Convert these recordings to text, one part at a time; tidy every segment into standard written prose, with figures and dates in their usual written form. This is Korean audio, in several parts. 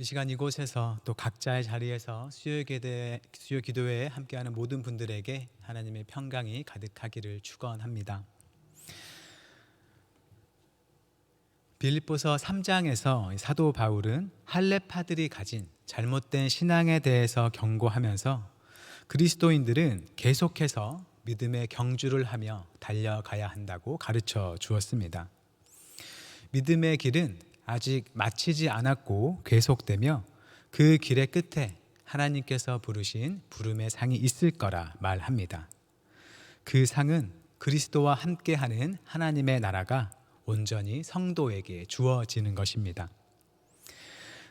이 시간 이곳에서 또 각자의 자리에서 수요 기도회에 함께하는 모든 분들에게 하나님의 평강이 가득하기를 축원합니다. 빌립보서 3장에서 사도 바울은 할례파들이 가진 잘못된 신앙에 대해서 경고하면서 그리스도인들은 계속해서 믿음의 경주를 하며 달려가야 한다고 가르쳐 주었습니다. 믿음의 길은 아직 마치지 않았고 계속되며 그 길의 끝에 하나님께서 부르신 부름의 상이 있을 거라 말합니다. 그 상은 그리스도와 함께하는 하나님의 나라가 온전히 성도에게 주어지는 것입니다.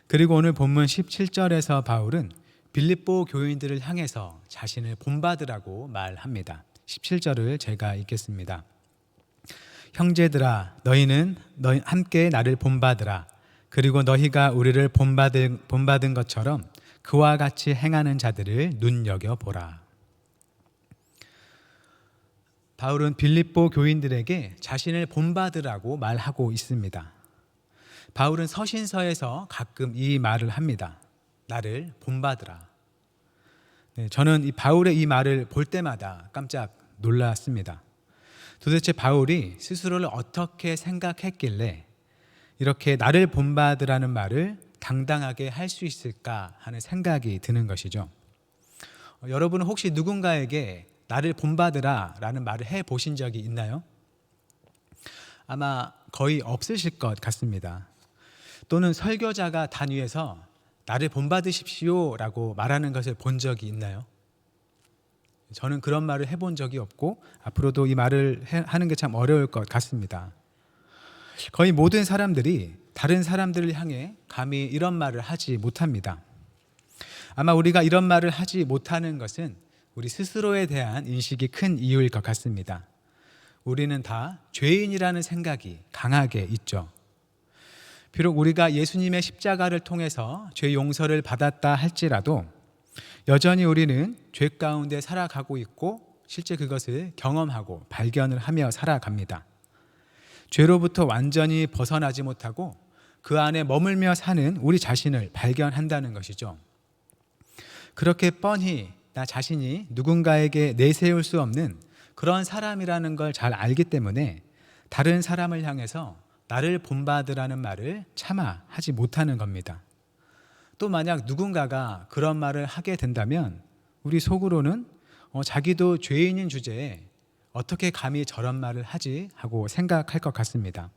그리고 오늘 본문 17절에서 바울은 빌립보 교인들을 향해서 자신을 본받으라고 말합니다. 17절을 제가 읽겠습니다. 형제들아, 너희는 함께 나를 본받으라. 그리고 너희가 우리를 본받은 것처럼 그와 같이 행하는 자들을 눈여겨보라. 바울은 빌립보 교인들에게 자신을 본받으라고 말하고 있습니다. 바울은 서신서에서 가끔 이 말을 합니다. 나를 본받으라. 저는 이 바울의 이 말을 볼 때마다 깜짝 놀랐습니다. 도대체 바울이 스스로를 어떻게 생각했길래 이렇게 나를 본받으라는 말을 당당하게 할 수 있을까 하는 생각이 드는 것이죠. 여러분은 혹시 누군가에게 나를 본받으라 라는 말을 해보신 적이 있나요? 아마 거의 없으실 것 같습니다. 또는 설교자가 단위에서 나를 본받으십시오 라고 말하는 것을 본 적이 있나요? 저는 그런 말을 해본 적이 없고 앞으로도 이 말을 하는 게 참 어려울 것 같습니다. 거의 모든 사람들이 다른 사람들을 향해 감히 이런 말을 하지 못합니다. 아마 우리가 이런 말을 하지 못하는 것은 우리 스스로에 대한 인식이 큰 이유일 것 같습니다. 우리는 다 죄인이라는 생각이 강하게 있죠. 비록 우리가 예수님의 십자가를 통해서 죄 용서를 받았다 할지라도 여전히 우리는 죄 가운데 살아가고 있고 실제 그것을 경험하고 발견을 하며 살아갑니다. 죄로부터 완전히 벗어나지 못하고 그 안에 머물며 사는 우리 자신을 발견한다는 것이죠. 그렇게 뻔히 나 자신이 누군가에게 내세울 수 없는 그런 사람이라는 걸 잘 알기 때문에 다른 사람을 향해서 나를 본받으라는 말을 차마 하지 못하는 겁니다. 또 만약 누군가가 그런 말을 하게 된다면 우리 속으로는 자기도 죄인인 주제에 어떻게 감히 저런 말을 하지 하고 생각할 것 같습니다.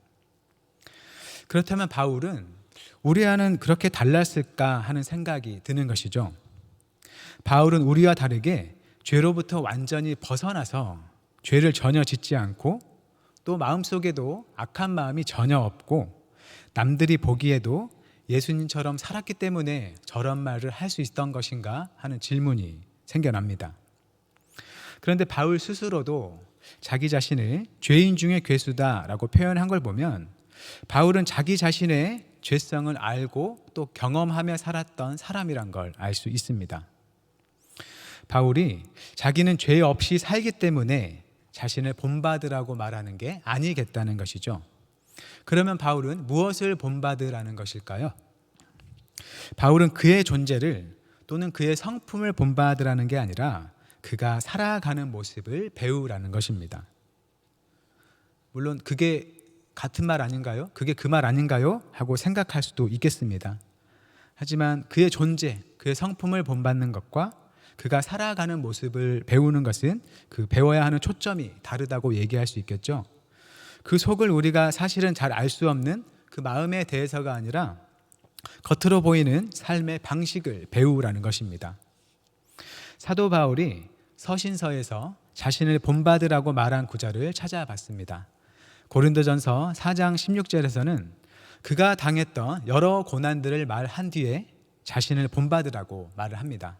그렇다면 바울은 우리와는 그렇게 달랐을까 하는 생각이 드는 것이죠. 바울은 우리와 다르게 죄로부터 완전히 벗어나서 죄를 전혀 짓지 않고 또 마음속에도 악한 마음이 전혀 없고 남들이 보기에도 예수님처럼 살았기 때문에 저런 말을 할 수 있던 것인가 하는 질문이 생겨납니다. 그런데 바울 스스로도 자기 자신을 죄인 중에 괴수다라고 표현한 걸 보면 바울은 자기 자신의 죄성을 알고 또 경험하며 살았던 사람이란 걸 알 수 있습니다. 바울이 자기는 죄 없이 살기 때문에 자신을 본받으라고 말하는 게 아니겠다는 것이죠. 그러면 바울은 무엇을 본받으라는 것일까요? 바울은 그의 존재를 또는 그의 성품을 본받으라는 게 아니라 그가 살아가는 모습을 배우라는 것입니다. 물론 그게 같은 말 아닌가요? 그게 그 말 아닌가요? 하고 생각할 수도 있겠습니다. 하지만 그의 존재, 그의 성품을 본받는 것과 그가 살아가는 모습을 배우는 것은 그 배워야 하는 초점이 다르다고 얘기할 수 있겠죠. 그 속을 우리가 사실은 잘 알 수 없는 그 마음에 대해서가 아니라 겉으로 보이는 삶의 방식을 배우라는 것입니다. 사도 바울이 서신서에서 자신을 본받으라고 말한 구절을 찾아봤습니다. 고린도전서 4장 16절에서는 그가 당했던 여러 고난들을 말한 뒤에 자신을 본받으라고 말을 합니다.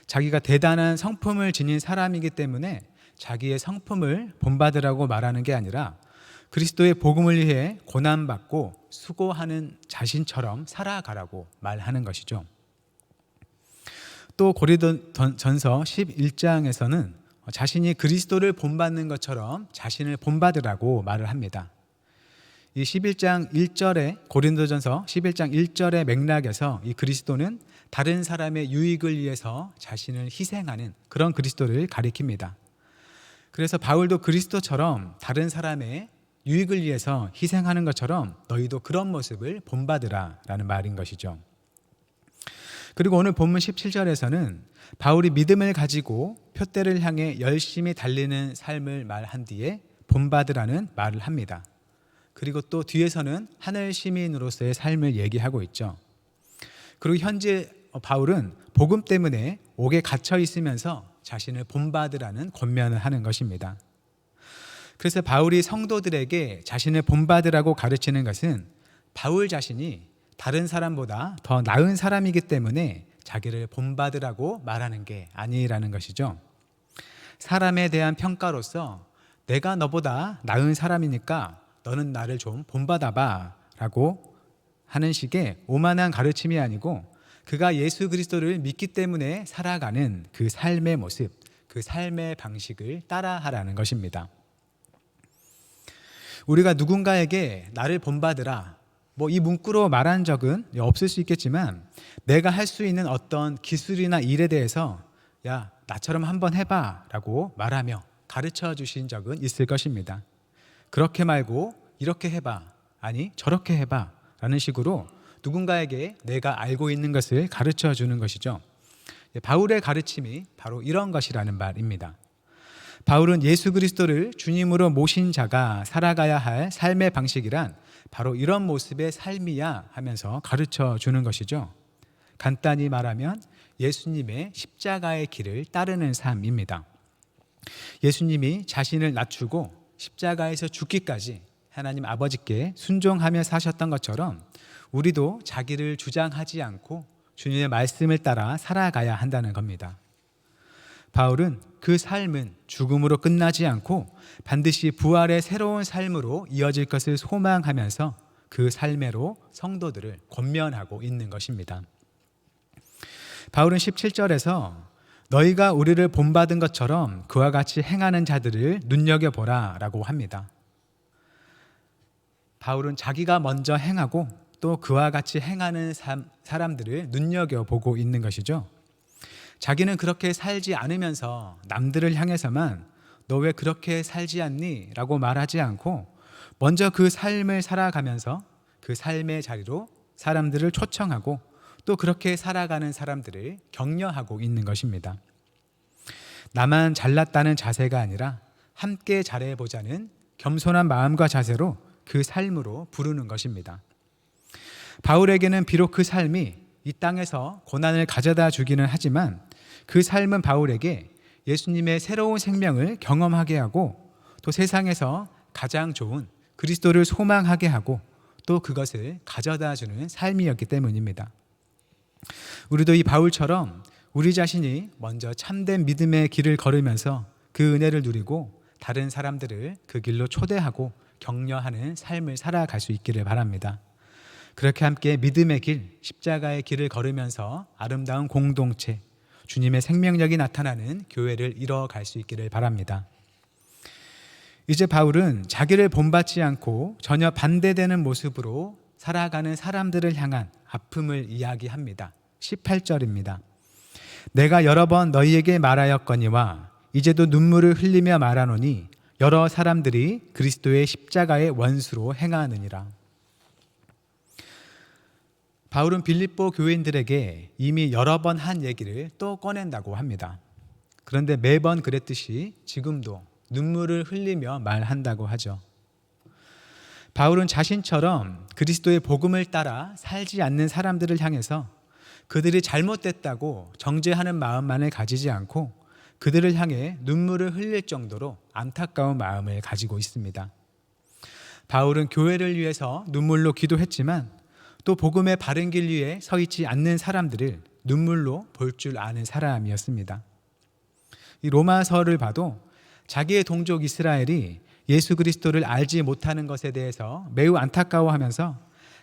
자기가 대단한 성품을 지닌 사람이기 때문에 자기의 성품을 본받으라고 말하는 게 아니라 그리스도의 복음을 위해 고난받고 수고하는 자신처럼 살아가라고 말하는 것이죠. 또 고린도전서 11장에서는 자신이 그리스도를 본받는 것처럼 자신을 본받으라고 말을 합니다. 이 11장 1절에 고린도전서 11장 1절의 맥락에서 이 그리스도는 다른 사람의 유익을 위해서 자신을 희생하는 그런 그리스도를 가리킵니다. 그래서 바울도 그리스도처럼 다른 사람의 유익을 위해서 희생하는 것처럼 너희도 그런 모습을 본받으라 라는 말인 것이죠. 그리고 오늘 본문 17절에서는 바울이 믿음을 가지고 표대를 향해 열심히 달리는 삶을 말한 뒤에 본받으라는 말을 합니다. 그리고 또 뒤에서는 하늘 시민으로서의 삶을 얘기하고 있죠. 그리고 현재 바울은 복음 때문에 옥에 갇혀 있으면서 자신을 본받으라는 권면을 하는 것입니다. 그래서 바울이 성도들에게 자신을 본받으라고 가르치는 것은 바울 자신이 다른 사람보다 더 나은 사람이기 때문에 자기를 본받으라고 말하는 게 아니라는 것이죠. 사람에 대한 평가로서 내가 너보다 나은 사람이니까 너는 나를 좀 본받아봐 라고 하는 식의 오만한 가르침이 아니고 그가 예수 그리스도를 믿기 때문에 살아가는 그 삶의 모습, 그 삶의 방식을 따라하라는 것입니다. 우리가 누군가에게 나를 본받으라 이 문구로 말한 적은 없을 수 있겠지만 내가 할 수 있는 어떤 기술이나 일에 대해서 야 나처럼 한번 해봐 라고 말하며 가르쳐 주신 적은 있을 것입니다. 그렇게 말고 이렇게 해봐 아니 저렇게 해봐 라는 식으로 누군가에게 내가 알고 있는 것을 가르쳐 주는 것이죠. 바울의 가르침이 바로 이런 것이라는 말입니다. 바울은 예수 그리스도를 주님으로 모신 자가 살아가야 할 삶의 방식이란 바로 이런 모습의 삶이야 하면서 가르쳐 주는 것이죠. 간단히 말하면 예수님의 십자가의 길을 따르는 삶입니다. 예수님이 자신을 낮추고 십자가에서 죽기까지 하나님 아버지께 순종하며 사셨던 것처럼 우리도 자기를 주장하지 않고 주님의 말씀을 따라 살아가야 한다는 겁니다. 바울은 그 삶은 죽음으로 끝나지 않고 반드시 부활의 새로운 삶으로 이어질 것을 소망하면서 그 삶으로 성도들을 권면하고 있는 것입니다. 바울은 17절에서 너희가 우리를 본받은 것처럼 그와 같이 행하는 자들을 눈여겨보라 라고 합니다. 바울은 자기가 먼저 행하고 또 그와 같이 행하는 사람들을 눈여겨보고 있는 것이죠. 자기는 그렇게 살지 않으면서 남들을 향해서만 너 왜 그렇게 살지 않니? 라고 말하지 않고 먼저 그 삶을 살아가면서 그 삶의 자리로 사람들을 초청하고 또 그렇게 살아가는 사람들을 격려하고 있는 것입니다. 나만 잘났다는 자세가 아니라 함께 잘해보자는 겸손한 마음과 자세로 그 삶으로 부르는 것입니다. 바울에게는 비록 그 삶이 이 땅에서 고난을 가져다 주기는 하지만 그 삶은 바울에게 예수님의 새로운 생명을 경험하게 하고 또 세상에서 가장 좋은 그리스도를 소망하게 하고 또 그것을 가져다 주는 삶이었기 때문입니다. 우리도 이 바울처럼 우리 자신이 먼저 참된 믿음의 길을 걸으면서 그 은혜를 누리고 다른 사람들을 그 길로 초대하고 격려하는 삶을 살아갈 수 있기를 바랍니다. 그렇게 함께 믿음의 길, 십자가의 길을 걸으면서 아름다운 공동체, 주님의 생명력이 나타나는 교회를 이뤄갈 수 있기를 바랍니다. 이제 바울은 자기를 본받지 않고 전혀 반대되는 모습으로 살아가는 사람들을 향한 아픔을 이야기합니다. 18절입니다. 내가 여러 번 너희에게 말하였거니와 이제도 눈물을 흘리며 말하노니 여러 사람들이 그리스도의 십자가의 원수로 행하느니라. 바울은 빌립보 교인들에게 이미 여러 번 한 얘기를 또 꺼낸다고 합니다. 그런데 매번 그랬듯이 지금도 눈물을 흘리며 말한다고 하죠. 바울은 자신처럼 그리스도의 복음을 따라 살지 않는 사람들을 향해서 그들이 잘못됐다고 정죄하는 마음만을 가지지 않고 그들을 향해 눈물을 흘릴 정도로 안타까운 마음을 가지고 있습니다. 바울은 교회를 위해서 눈물로 기도했지만 또 복음의 바른 길 위에 서 있지 않는 사람들을 눈물로 볼 줄 아는 사람이었습니다. 이 로마서를 봐도 자기의 동족 이스라엘이 예수 그리스도를 알지 못하는 것에 대해서 매우 안타까워하면서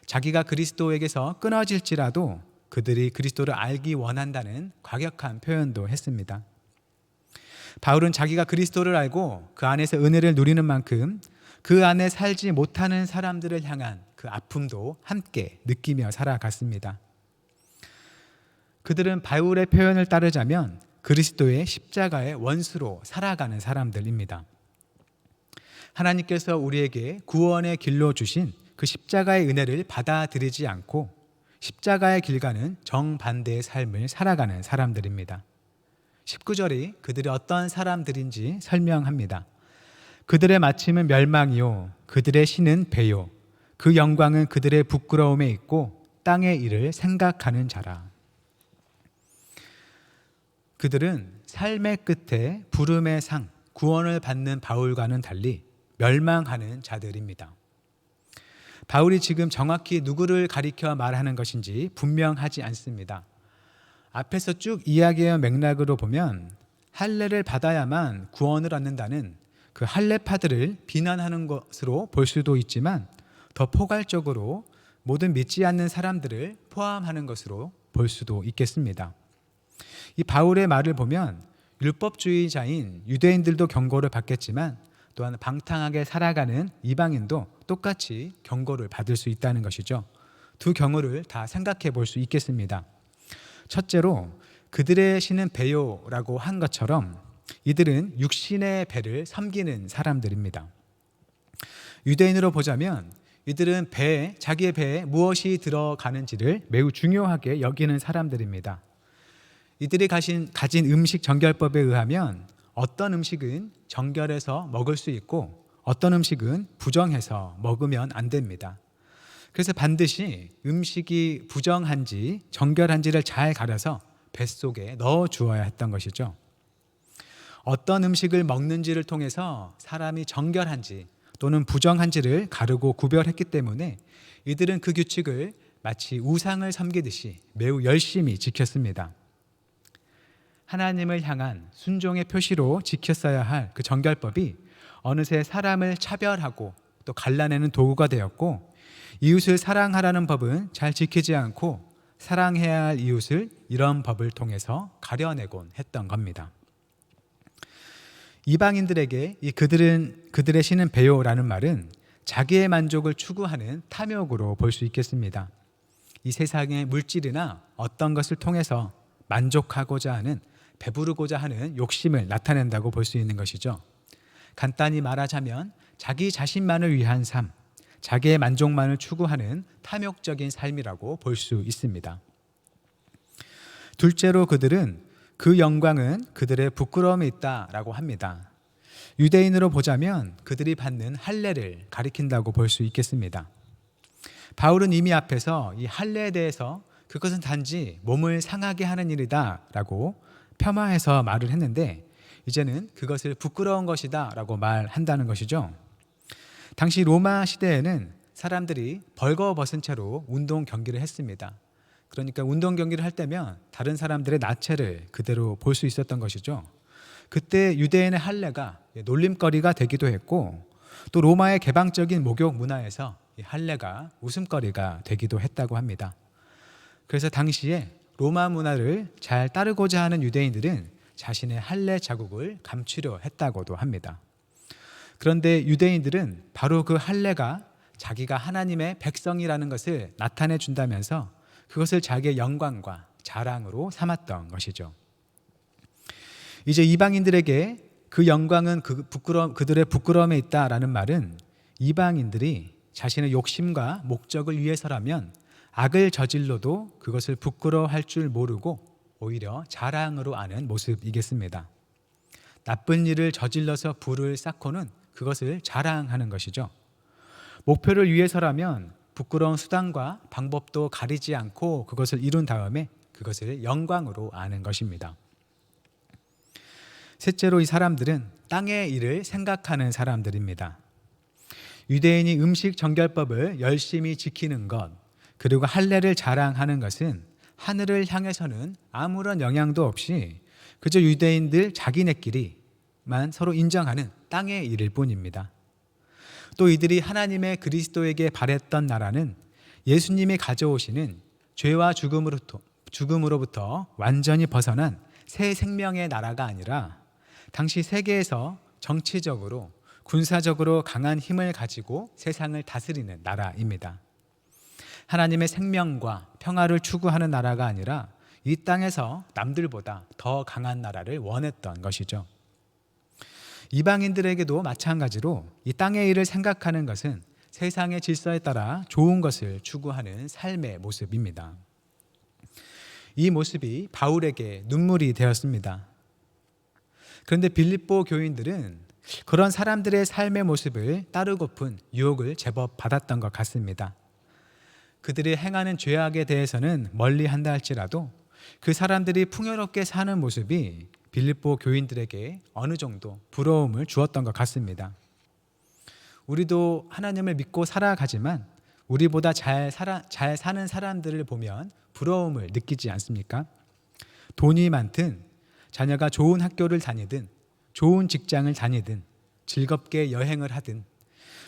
자기가 그리스도에게서 끊어질지라도 그들이 그리스도를 알기 원한다는 과격한 표현도 했습니다. 바울은 자기가 그리스도를 알고 그 안에서 은혜를 누리는 만큼 그 안에 살지 못하는 사람들을 향한 그 아픔도 함께 느끼며 살아갔습니다. 그들은 바울의 표현을 따르자면 그리스도의 십자가의 원수로 살아가는 사람들입니다. 하나님께서 우리에게 구원의 길로 주신 그 십자가의 은혜를 받아들이지 않고 십자가의 길과는 정반대의 삶을 살아가는 사람들입니다. 19절이 그들이 어떤 사람들인지 설명합니다. 그들의 마침은 멸망이요 그들의 신은 배요 그 영광은 그들의 부끄러움에 있고 땅의 일을 생각하는 자라. 그들은 삶의 끝에 부름의 상, 구원을 받는 바울과는 달리 멸망하는 자들입니다. 바울이 지금 정확히 누구를 가리켜 말하는 것인지 분명하지 않습니다. 앞에서 쭉 이야기의 맥락으로 보면 할례를 받아야만 구원을 얻는다는 그 할례파들을 비난하는 것으로 볼 수도 있지만 더 포괄적으로 모든 믿지 않는 사람들을 포함하는 것으로 볼 수도 있겠습니다. 이 바울의 말을 보면 율법주의자인 유대인들도 경고를 받겠지만 또한 방탕하게 살아가는 이방인도 똑같이 경고를 받을 수 있다는 것이죠. 두 경우를 다 생각해 볼 수 있겠습니다. 첫째로 그들의 신은 배요라고 한 것처럼 이들은 육신의 배를 섬기는 사람들입니다. 유대인으로 보자면 이들은 자기의 배에 무엇이 들어가는지를 매우 중요하게 여기는 사람들입니다. 이들이 가진 음식 정결법에 의하면 어떤 음식은 정결해서 먹을 수 있고 어떤 음식은 부정해서 먹으면 안 됩니다. 그래서 반드시 음식이 부정한지 정결한지를 잘 가려서 뱃속에 넣어 주어야 했던 것이죠. 어떤 음식을 먹는지를 통해서 사람이 정결한지 또는 부정한지를 가르고 구별했기 때문에 이들은 그 규칙을 마치 우상을 섬기듯이 매우 열심히 지켰습니다. 하나님을 향한 순종의 표시로 지켰어야 할 그 정결법이 어느새 사람을 차별하고 또 갈라내는 도구가 되었고 이웃을 사랑하라는 법은 잘 지키지 않고 사랑해야 할 이웃을 이런 법을 통해서 가려내곤 했던 겁니다. 이방인들에게 그들의 신은 배요라는 말은 자기의 만족을 추구하는 탐욕으로 볼 수 있겠습니다. 이 세상의 물질이나 어떤 것을 통해서 만족하고자 하는 배부르고자 하는 욕심을 나타낸다고 볼 수 있는 것이죠. 간단히 말하자면 자기 자신만을 위한 삶, 자기의 만족만을 추구하는 탐욕적인 삶이라고 볼 수 있습니다. 둘째로 그들은 그 영광은 그들의 부끄러움에 있다라고 합니다. 유대인으로 보자면 그들이 받는 할례를 가리킨다고 볼 수 있겠습니다. 바울은 이미 앞에서 이 할례에 대해서 그것은 단지 몸을 상하게 하는 일이다라고 폄하해서 말을 했는데 이제는 그것을 부끄러운 것이다라고 말한다는 것이죠. 당시 로마 시대에는 사람들이 벌거벗은 채로 운동 경기를 했습니다. 그러니까 운동 경기를 할 때면 다른 사람들의 나체를 그대로 볼 수 있었던 것이죠. 그때 유대인의 할례가 놀림거리가 되기도 했고 또 로마의 개방적인 목욕 문화에서 이 할례가 웃음거리가 되기도 했다고 합니다. 그래서 당시에 로마 문화를 잘 따르고자 하는 유대인들은 자신의 할례 자국을 감추려 했다고도 합니다. 그런데 유대인들은 바로 그 할례가 자기가 하나님의 백성이라는 것을 나타내 준다면서 그것을 자기의 영광과 자랑으로 삼았던 것이죠. 이제 이방인들에게 그 영광은 그들의 부끄러움에 있다라는 말은 이방인들이 자신의 욕심과 목적을 위해서라면 악을 저질러도 그것을 부끄러워할 줄 모르고 오히려 자랑으로 아는 모습이겠습니다. 나쁜 일을 저질러서 부를 쌓고는 그것을 자랑하는 것이죠. 목표를 위해서라면 부끄러운 수단과 방법도 가리지 않고 그것을 이룬 다음에 그것을 영광으로 아는 것입니다. 셋째로 이 사람들은 땅의 일을 생각하는 사람들입니다. 유대인이 음식 정결법을 열심히 지키는 것 그리고 할례를 자랑하는 것은 하늘을 향해서는 아무런 영향도 없이 그저 유대인들 자기네끼리만 서로 인정하는 땅의 일일 뿐입니다. 또 이들이 하나님의 그리스도에게 바랬던 나라는 예수님이 가져오시는 죄와 죽음으로부터 완전히 벗어난 새 생명의 나라가 아니라 당시 세계에서 정치적으로 군사적으로 강한 힘을 가지고 세상을 다스리는 나라입니다. 하나님의 생명과 평화를 추구하는 나라가 아니라 이 땅에서 남들보다 더 강한 나라를 원했던 것이죠. 이방인들에게도 마찬가지로 이 땅의 일을 생각하는 것은 세상의 질서에 따라 좋은 것을 추구하는 삶의 모습입니다. 이 모습이 바울에게 눈물이 되었습니다. 그런데 빌립보 교인들은 그런 사람들의 삶의 모습을 따르고픈 유혹을 제법 받았던 것 같습니다. 그들이 행하는 죄악에 대해서는 멀리 한다 할지라도 그 사람들이 풍요롭게 사는 모습이 빌립보 교인들에게 어느 정도 부러움을 주었던 것 같습니다. 우리도 하나님을 믿고 살아가지만 우리보다 잘 사는 사람들을 보면 부러움을 느끼지 않습니까? 돈이 많든, 자녀가 좋은 학교를 다니든, 좋은 직장을 다니든, 즐겁게 여행을 하든,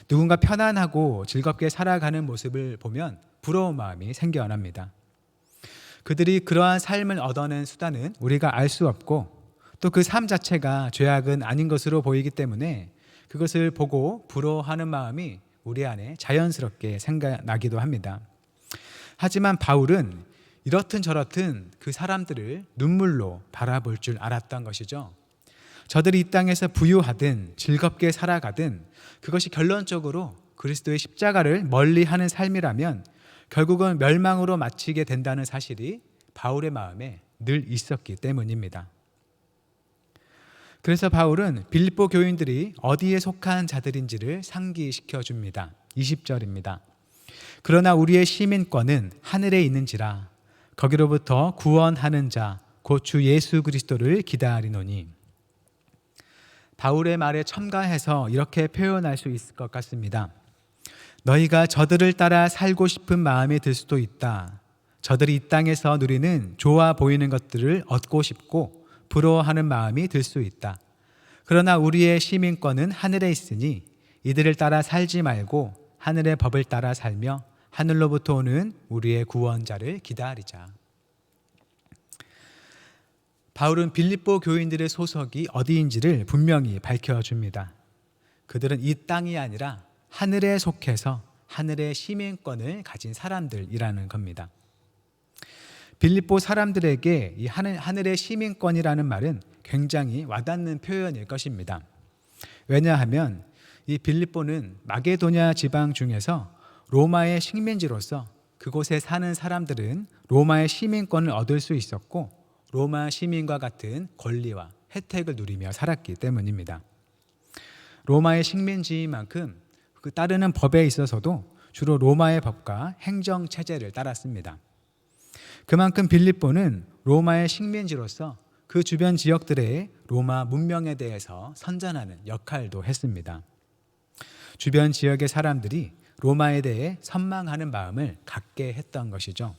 누군가 편안하고 즐겁게 살아가는 모습을 보면 부러운 마음이 생겨납니다. 그들이 그러한 삶을 얻어낸 수단은 우리가 알 수 없고, 또 그 삶 자체가 죄악은 아닌 것으로 보이기 때문에 그것을 보고 부러워하는 마음이 우리 안에 자연스럽게 생겨나기도 합니다. 하지만 바울은 이렇든 저렇든 그 사람들을 눈물로 바라볼 줄 알았던 것이죠. 저들이 이 땅에서 부유하든 즐겁게 살아가든 그것이 결론적으로 그리스도의 십자가를 멀리하는 삶이라면 결국은 멸망으로 마치게 된다는 사실이 바울의 마음에 늘 있었기 때문입니다. 그래서 바울은 빌립보 교인들이 어디에 속한 자들인지를 상기시켜 줍니다. 20절입니다. 그러나 우리의 시민권은 하늘에 있는지라 거기로부터 구원하는 자 곧 주 예수 그리스도를 기다리노니. 바울의 말에 첨가해서 이렇게 표현할 수 있을 것 같습니다. 너희가 저들을 따라 살고 싶은 마음이 들 수도 있다. 저들이 이 땅에서 누리는 좋아 보이는 것들을 얻고 싶고 부러워하는 마음이 들 수 있다. 그러나 우리의 시민권은 하늘에 있으니 이들을 따라 살지 말고 하늘의 법을 따라 살며 하늘로부터 오는 우리의 구원자를 기다리자. 바울은 빌립보 교인들의 소속이 어디인지를 분명히 밝혀줍니다. 그들은 이 땅이 아니라 하늘에 속해서 하늘의 시민권을 가진 사람들이라는 겁니다. 빌립보 사람들에게 이 하늘의 시민권이라는 말은 굉장히 와닿는 표현일 것입니다. 왜냐하면 이 빌립보는 마게도냐 지방 중에서 로마의 식민지로서 그곳에 사는 사람들은 로마의 시민권을 얻을 수 있었고 로마 시민과 같은 권리와 혜택을 누리며 살았기 때문입니다. 로마의 식민지인 만큼 그 따르는 법에 있어서도 주로 로마의 법과 행정 체제를 따랐습니다. 그만큼 빌립보는 로마의 식민지로서 그 주변 지역들의 로마 문명에 대해서 선전하는 역할도 했습니다. 주변 지역의 사람들이 로마에 대해 선망하는 마음을 갖게 했던 것이죠.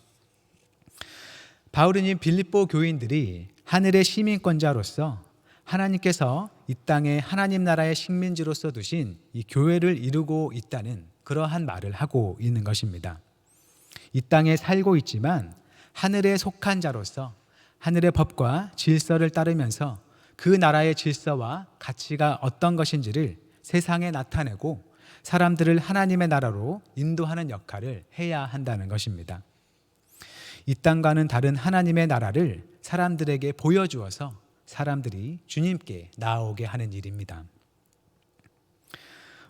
바울은 이 빌립보 교인들이 하늘의 시민권자로서 하나님께서 이 땅에 하나님 나라의 식민지로서 두신 이 교회를 이루고 있다는 그러한 말을 하고 있는 것입니다. 이 땅에 살고 있지만 하늘에 속한 자로서 하늘의 법과 질서를 따르면서 그 나라의 질서와 가치가 어떤 것인지를 세상에 나타내고 사람들을 하나님의 나라로 인도하는 역할을 해야 한다는 것입니다. 이 땅과는 다른 하나님의 나라를 사람들에게 보여주어서 사람들이 주님께 나아오게 하는 일입니다.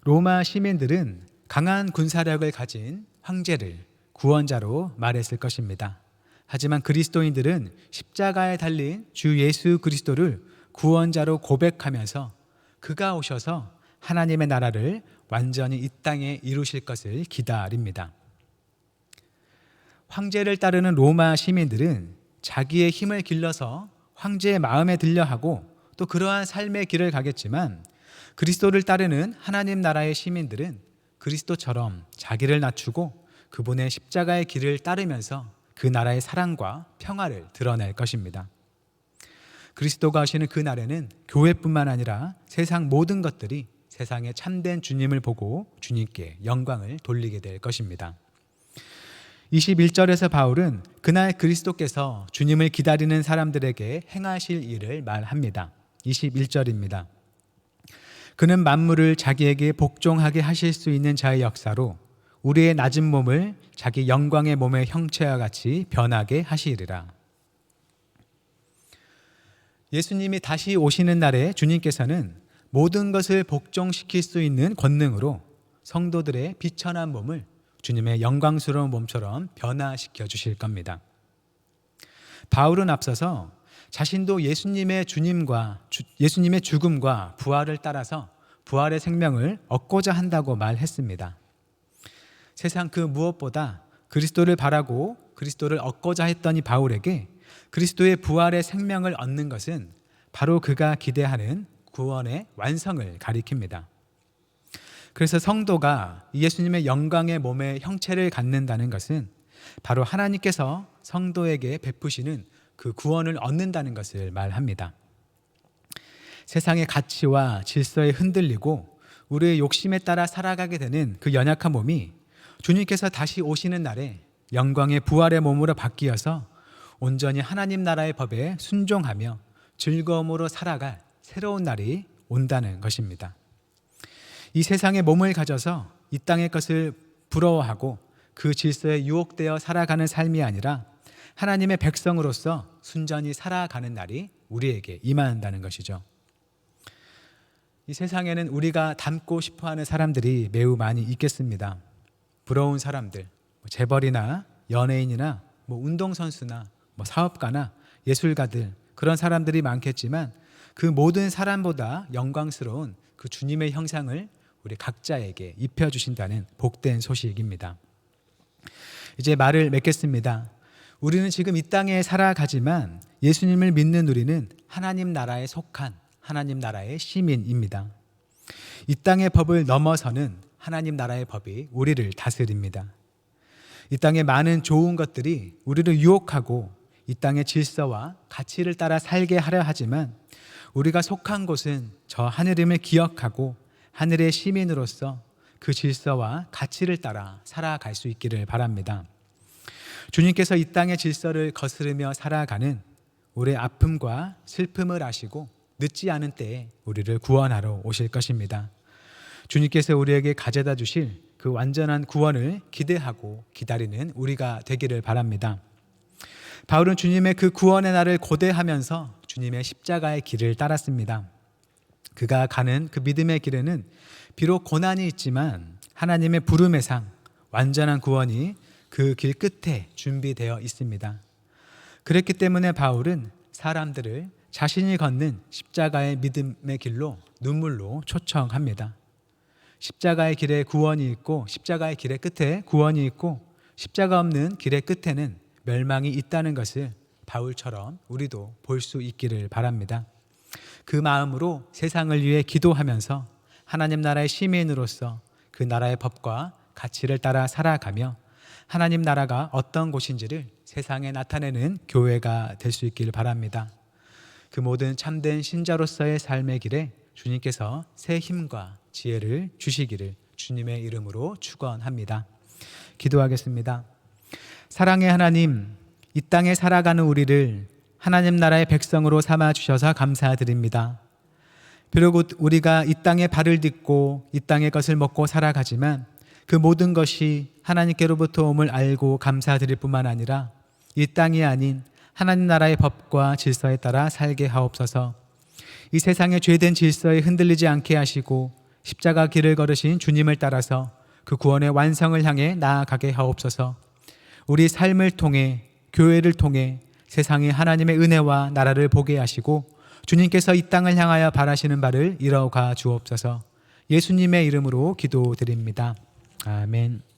로마 시민들은 강한 군사력을 가진 황제를 구원자로 말했을 것입니다. 하지만 그리스도인들은 십자가에 달린 주 예수 그리스도를 구원자로 고백하면서 그가 오셔서 하나님의 나라를 완전히 이 땅에 이루실 것을 기다립니다. 황제를 따르는 로마 시민들은 자기의 힘을 길러서 황제의 마음에 들려 하고 또 그러한 삶의 길을 가겠지만 그리스도를 따르는 하나님 나라의 시민들은 그리스도처럼 자기를 낮추고 그분의 십자가의 길을 따르면서 그 나라의 사랑과 평화를 드러낼 것입니다. 그리스도가 오시는 그 날에는 교회뿐만 아니라 세상 모든 것들이 세상의 참된 주님을 보고 주님께 영광을 돌리게 될 것입니다. 21절에서 바울은 그날 그리스도께서 주님을 기다리는 사람들에게 행하실 일을 말합니다. 21절입니다. 그는 만물을 자기에게 복종하게 하실 수 있는 자의 역사로 우리의 낮은 몸을 자기 영광의 몸의 형체와 같이 변하게 하시리라. 예수님이 다시 오시는 날에 주님께서는 모든 것을 복종시킬 수 있는 권능으로 성도들의 비천한 몸을 주님의 영광스러운 몸처럼 변화시켜 주실 겁니다. 바울은 앞서서 자신도 예수님의 죽음과 부활을 따라서 부활의 생명을 얻고자 한다고 말했습니다. 세상 그 무엇보다 그리스도를 바라고 그리스도를 얻고자 했던 이 바울에게 그리스도의 부활의 생명을 얻는 것은 바로 그가 기대하는 구원의 완성을 가리킵니다. 그래서 성도가 예수님의 영광의 몸의 형체를 갖는다는 것은 바로 하나님께서 성도에게 베푸시는 그 구원을 얻는다는 것을 말합니다. 세상의 가치와 질서에 흔들리고 우리의 욕심에 따라 살아가게 되는 그 연약한 몸이 주님께서 다시 오시는 날에 영광의 부활의 몸으로 바뀌어서 온전히 하나님 나라의 법에 순종하며 즐거움으로 살아갈 새로운 날이 온다는 것입니다. 이 세상의 몸을 가져서 이 땅의 것을 부러워하고 그 질서에 유혹되어 살아가는 삶이 아니라 하나님의 백성으로서 순전히 살아가는 날이 우리에게 임한다는 것이죠. 이 세상에는 우리가 닮고 싶어하는 사람들이 매우 많이 있겠습니다. 부러운 사람들, 재벌이나 연예인이나 운동선수나 사업가나 예술가들, 그런 사람들이 많겠지만 그 모든 사람보다 영광스러운 그 주님의 형상을 우리 각자에게 입혀주신다는 복된 소식입니다. 이제 말을 맺겠습니다. 우리는 지금 이 땅에 살아가지만 예수님을 믿는 우리는 하나님 나라에 속한 하나님 나라의 시민입니다. 이 땅의 법을 넘어서는 하나님 나라의 법이 우리를 다스립니다. 이 땅의 많은 좋은 것들이 우리를 유혹하고 이 땅의 질서와 가치를 따라 살게 하려 하지만 우리가 속한 곳은 저 하늘임을 기억하고 하늘의 시민으로서 그 질서와 가치를 따라 살아갈 수 있기를 바랍니다. 주님께서 이 땅의 질서를 거스르며 살아가는 우리의 아픔과 슬픔을 아시고 늦지 않은 때에 우리를 구원하러 오실 것입니다. 주님께서 우리에게 가져다 주실 그 완전한 구원을 기대하고 기다리는 우리가 되기를 바랍니다. 바울은 주님의 그 구원의 날을 고대하면서 주님의 십자가의 길을 따랐습니다. 그가 가는 그 믿음의 길에는 비록 고난이 있지만 하나님의 부름의 상, 완전한 구원이 그 길 끝에 준비되어 있습니다. 그랬기 때문에 바울은 사람들을 자신이 걷는 십자가의 믿음의 길로 눈물로 초청합니다. 십자가의 길에 구원이 있고 십자가의 길의 끝에 구원이 있고 십자가 없는 길의 끝에는 멸망이 있다는 것을 바울처럼 우리도 볼 수 있기를 바랍니다. 그 마음으로 세상을 위해 기도하면서 하나님 나라의 시민으로서 그 나라의 법과 가치를 따라 살아가며 하나님 나라가 어떤 곳인지를 세상에 나타내는 교회가 될 수 있기를 바랍니다. 그 모든 참된 신자로서의 삶의 길에 주님께서 새 힘과 지혜를 주시기를 주님의 이름으로 축원합니다. 기도하겠습니다. 사랑의 하나님, 이 땅에 살아가는 우리를 하나님 나라의 백성으로 삼아 주셔서 감사드립니다. 비록 우리가 이 땅에 발을 딛고 이 땅의 것을 먹고 살아가지만 그 모든 것이 하나님께로부터 옴을 알고 감사드릴 뿐만 아니라 이 땅이 아닌 하나님 나라의 법과 질서에 따라 살게 하옵소서. 이 세상의 죄된 질서에 흔들리지 않게 하시고 십자가 길을 걸으신 주님을 따라서 그 구원의 완성을 향해 나아가게 하옵소서. 우리 삶을 통해 교회를 통해 세상이 하나님의 은혜와 나라를 보게 하시고 주님께서 이 땅을 향하여 바라시는 바를 이뤄가 주옵소서. 예수님의 이름으로 기도드립니다. 아멘.